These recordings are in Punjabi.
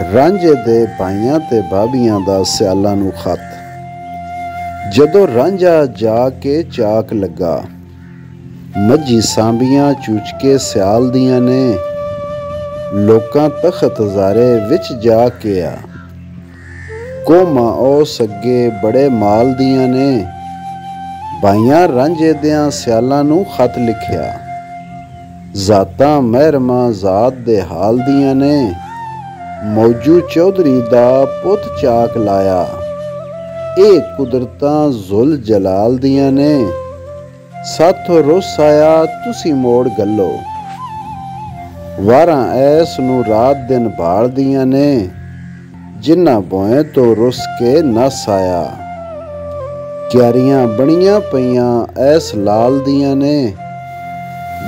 ਰਾਂਝੇ ਦੇ ਭਾਈਆਂ ਤੇ ਭਾਬੀਆਂ ਦਾ ਸਿਆਲਾਂ ਨੂੰ ਖਤ। ਜਦੋਂ ਰਾਂਝਾ ਜਾ ਕੇ ਚਾਕ ਲੱਗਾ, ਮੱਝੀ ਸਾਂਭੀਆਂ ਚੂਚ ਕੇ ਸਿਆਲ ਦੀਆਂ ਨੇ। ਲੋਕਾਂ ਤਖਤ ਹਜ਼ਾਰੇ ਵਿੱਚ ਜਾ ਕੇ ਆ, ਕੋਮਾਂ ਉਸ ਅੱਗੇ ਬੜੇ ਮਾਲ ਦੀਆਂ ਨੇ। ਭਾਈਆਂ ਰਾਂਝੇ ਦਿਆਂ ਸਿਆਲਾਂ ਨੂੰ ਖਤ ਲਿਖਿਆ, ਜ਼ਾਤਾਂ ਮਹਿਰਮਾਂ ਜ਼ਾਤ ਦੇ ਹਾਲ ਦੀਆਂ ਨੇ। ਮੌਜੂ ਚੌਧਰੀ ਦਾ ਪੁੱਤ ਚਾਕ ਲਾਇਆ, ਇਹ ਕੁਦਰਤਾਂ ਜ਼ੁਲ ਜਲਾਲ ਦੀਆਂ ਨੇ। ਸਾਥੋਂ ਰੁੱਸ ਆਇਆ ਤੁਸੀਂ ਮੋੜ ਗੱਲੋ, ਵਾਰਾਂ ਐਸ ਨੂੰ ਰਾਤ ਦਿਨ ਭਾਲਦੀਆਂ ਨੇ। ਜਿਨ੍ਹਾਂ ਬੋਏ ਤੋਂ ਰੁੱਸ ਕੇ ਨਸ ਆਇਆ, ਕਿਆਰੀਆਂ ਬਣੀਆਂ ਪਈਆਂ ਐਸ ਲਾਲ ਦੀਆਂ ਨੇ।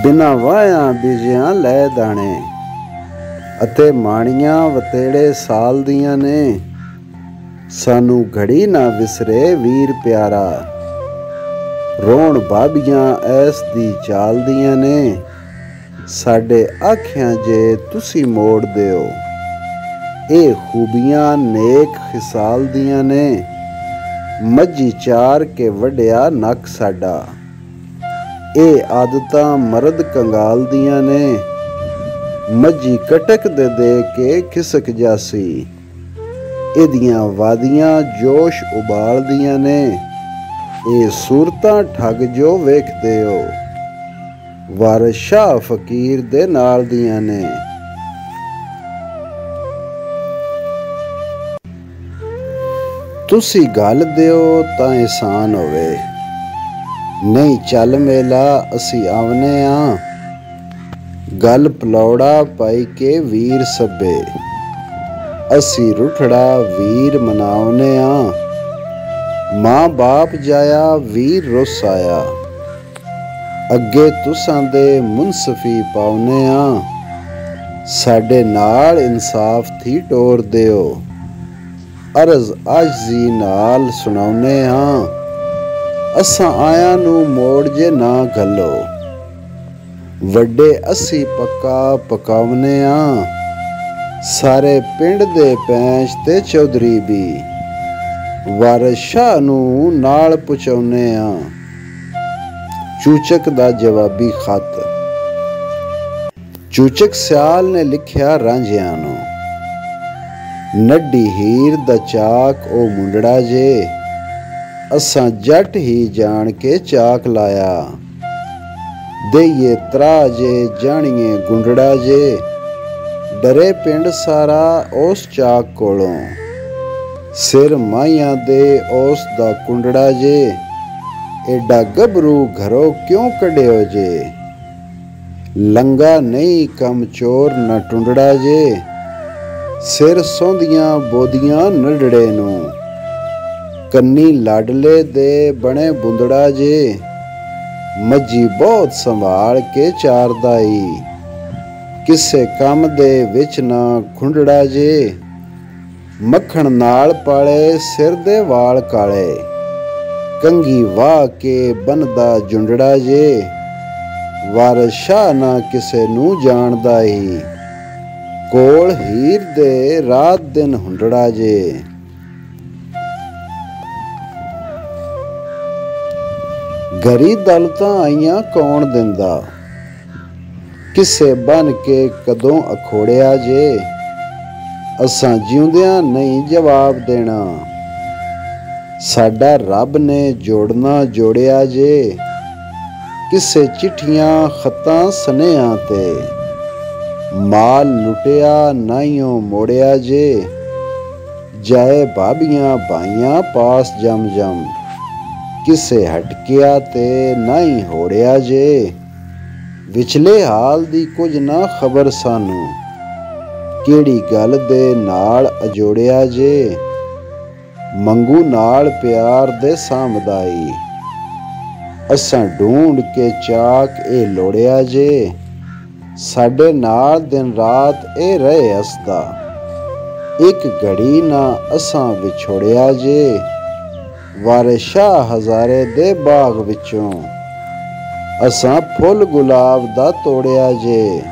ਬਿਨਾਂ ਵਾਹਿਆਂ ਬੀਜਿਆਂ ਲੈ ਦਾਣੇ, ਅਤੇ ਮਾਣੀਆਂ ਵਤੇੜੇ ਸਾਲ ਦੀਆਂ ਨੇ। ਸਾਨੂੰ ਘੜੀ ਨਾ ਵਿਸਰੇ ਵੀਰ ਪਿਆਰਾ, ਰੋਣ ਭਾਬੀਆਂ ਐਸ ਦੀ ਚਾਲ ਦੀਆਂ ਨੇ। ਸਾਡੇ ਆਖਿਆਂ ਜੇ ਤੁਸੀਂ ਮੋੜ ਦਿਓ, ਇਹ ਖੂਬੀਆਂ ਨੇਕ ਖਿਸਾਲ ਦੀਆਂ ਨੇ। ਮੱਝੀ ਚਾਰ ਕੇ ਵੱਢਿਆ ਨੱਕ ਸਾਡਾ, ਇਹ ਆਦਤਾਂ ਮਰਦ ਕੰਗਾਲ ਦੀਆਂ ਨੇ। ਮੱਝੀ ਕਟਕ ਦੇ ਕੇ ਖਿਸਕ ਜਾਸੀ, ਇਹਦੀਆਂ ਵਾਦੀਆਂ ਜੋਸ਼ ਉਬਾਲਦੀਆਂ ਨੇ। ਇਹ ਸੂਰਤਾਂ ਠੱਗ ਜੋ ਵੇਖਦੇ ਹੋ, ਵਾਰਿਸ ਸ਼ਾਹ ਫਕੀਰ ਦੇ ਨਾਲ ਦੀਆਂ ਨੇ। ਤੁਸੀਂ ਗੱਲ ਦਿਓ ਤਾਂ ਇਹਸਾਨ ਹੋਵੇ, ਨਹੀਂ ਚੱਲ ਮੇਲਾ ਅਸੀਂ ਆਵਨੇ ਆ। ਗੱਲ ਪਲੌੜਾ ਪਾਈ ਕੇ ਵੀਰ ਸੱਬੇ, ਅਸੀਂ ਰੁਠੜਾ ਵੀਰ ਮਨਾਉਨੇ ਆ। ਮਾਂ ਬਾਪ ਜਾਇਆ ਵੀਰ ਰੁੱਸ ਆਇਆ, ਅੱਗੇ ਤੁਸਾਂ ਦੇ ਮੁਨਸਫੀ ਪਾਉਨੇ ਆ। ਸਾਡੇ ਨਾਲ ਇਨਸਾਫ ਥੀ ਟੋਰ ਦਿਓ, ਅਰਜ਼ ਆਜਜ਼ੀ ਨਾਲ ਸੁਣਾਉਨੇ ਆ। ਅਸਾਂ ਆਇਆਂ ਨੂੰ ਮੋੜ ਜੇ ਨਾ ਘੱਲੋ, ਵੱਡੇ ਅਸੀਂ ਪੱਕਾ ਪਕਾਉਨੇ ਆ। ਸਾਰੇ ਪਿੰਡ ਦੇ ਪੈਂਚ ਤੇ ਚੌਧਰੀ ਵੀ, ਵਾਰਿਸ ਸ਼ਾਹ ਨੂੰ ਨਾਲ ਪਹੁੰਚਾਉਨੇ ਆ। ਚੂਚਕ ਦਾ ਜਵਾਬੀ ਖਤ। ਚੂਚਕ ਸਿਆਲ ਨੇ ਲਿਖਿਆ ਰਾਂਝਿਆਂ ਨੂੰ, ਨੱਡੀ ਹੀਰ ਦਾ ਚਾਕ ਉਹ ਮੁੰਡੜਾ ਜੇ, ਅਸਾਂ ਜੱਟ ਹੀ ਜਾਣ ਕੇ ਚਾਕ ਲਾਇਆ। ਦੇਈਏ ਤਰਾ ਜੇ ਜਾਣੀਏ ਗੁੰਡੜਾ ਜੇ, ਡਰੇ ਪਿੰਡ ਸਾਰਾ ਉਸ ਚਾਕ ਕੋਲੋਂ। ਸਿਰ ਮਾਈਆਂ ਦੇ ਉਸ ਦਾ ਕੁੰਡੜਾ ਜੇ, ਏਡਾ ਗੱਭਰੂ ਘਰੋਂ ਕਿਉਂ ਕੱਢਿਓ ਜੇ। ਲੰਗਾ ਨਹੀਂ ਕੰਮ ਚੋਰ ਨਾ ਟੁੰਡੜਾ ਜੇ, ਸਿਰ ਸੌਂਦੀਆਂ ਬੋਦੀਆਂ ਨਡੜੇ ਨੂੰ। ਕੰਨੀ ਲਾਡਲੇ ਦੇ ਬਣੇ ਬੁੰਦੜਾ ਜੇ, ਮੱਝੀ ਬਹੁਤ ਸੰਭਾਲ ਕੇ ਚਾਰਦਾ ਈ। ਕਿਸੇ ਕੰਮ ਦੇ ਵਿੱਚ ਨਾ ਖੁੰਡੜਾ ਜੇ, ਮੱਖਣ ਨਾਲ ਪਾਲੇ ਸਿਰ ਦੇ ਵਾਲ ਕਾਲੇ। ਕੰਗੀ ਵਾਹ ਕੇ ਬੰਨਦਾ ਜੁੰਡੜਾ ਜੇ, ਵਾਰਿਸ ਸ਼ਾਹ ਨਾ ਕਿਸੇ ਨੂੰ ਜਾਣਦਾ ਈ। ਕੋਲ ਹੀਰ ਦੇ ਰਾਤ ਦਿਨ ਹੁੰਡੜਾ ਜੇ। ਘਰੀ ਦੌਲਤਾਂ ਆਈਆਂ ਕੌਣ ਦਿੰਦਾ, ਕਿਸੇ ਬਨ ਕੇ ਕਦੋਂ ਅਖੋੜਿਆ ਜੇ। ਅਸਾਂ ਜਿਉਂਦਿਆਂ ਨਹੀਂ ਜਵਾਬ ਦੇਣਾ, ਸਾਡਾ ਰੱਬ ਨੇ ਜੋੜਨਾ ਜੋੜਿਆ ਜੇ। ਕਿਸੇ ਚਿੱਠੀਆਂ ਖਤਾਂ ਸਨੇਹਾਂ ਤੇ, ਮਾਲ ਲੁੱਟਿਆ ਨਾਈਓ ਮੋੜਿਆ ਜੇ। ਜਾਏ ਭਾਬੀਆਂ ਭਾਈਆਂ ਪਾਸ ਜਮ ਜਮ, ਕਿਸੇ ਹਟਕਿਆ ਤੇ ਨਹੀਂ ਹੋੜਿਆ ਜੇ। ਵਿਚਲੇ ਹਾਲ ਦੀ ਕੁਝ ਨਾ ਖਬਰ ਸਾਨੂੰ, ਕਿਹੜੀ ਗੱਲ ਦੇ ਨਾਲ ਅਜੋੜਿਆ ਜੇ। ਮੰਗੂ ਨਾਲ ਪਿਆਰ ਦੇ ਸਾਂਭਦਾਈ, ਅਸਾਂ ਢੂੰਡ ਕੇ ਚਾਕ ਇਹ ਲੋੜਿਆ ਜੇ। ਸਾਡੇ ਨਾਲ ਦਿਨ ਰਾਤ ਇਹ ਰਹੇ ਹੱਸਦਾ, ਇੱਕ ਘੜੀ ਨਾ ਅਸਾਂ ਵਿਛੋੜਿਆ ਜੇ। ਵਾਰਿਸ ਸ਼ਾਹ ਹਜ਼ਾਰੇ ਦੇ ਬਾਗ ਵਿੱਚੋਂ, ਅਸਾਂ ਫੁੱਲ ਗੁਲਾਬ ਦਾ ਤੋੜਿਆ ਜੇ।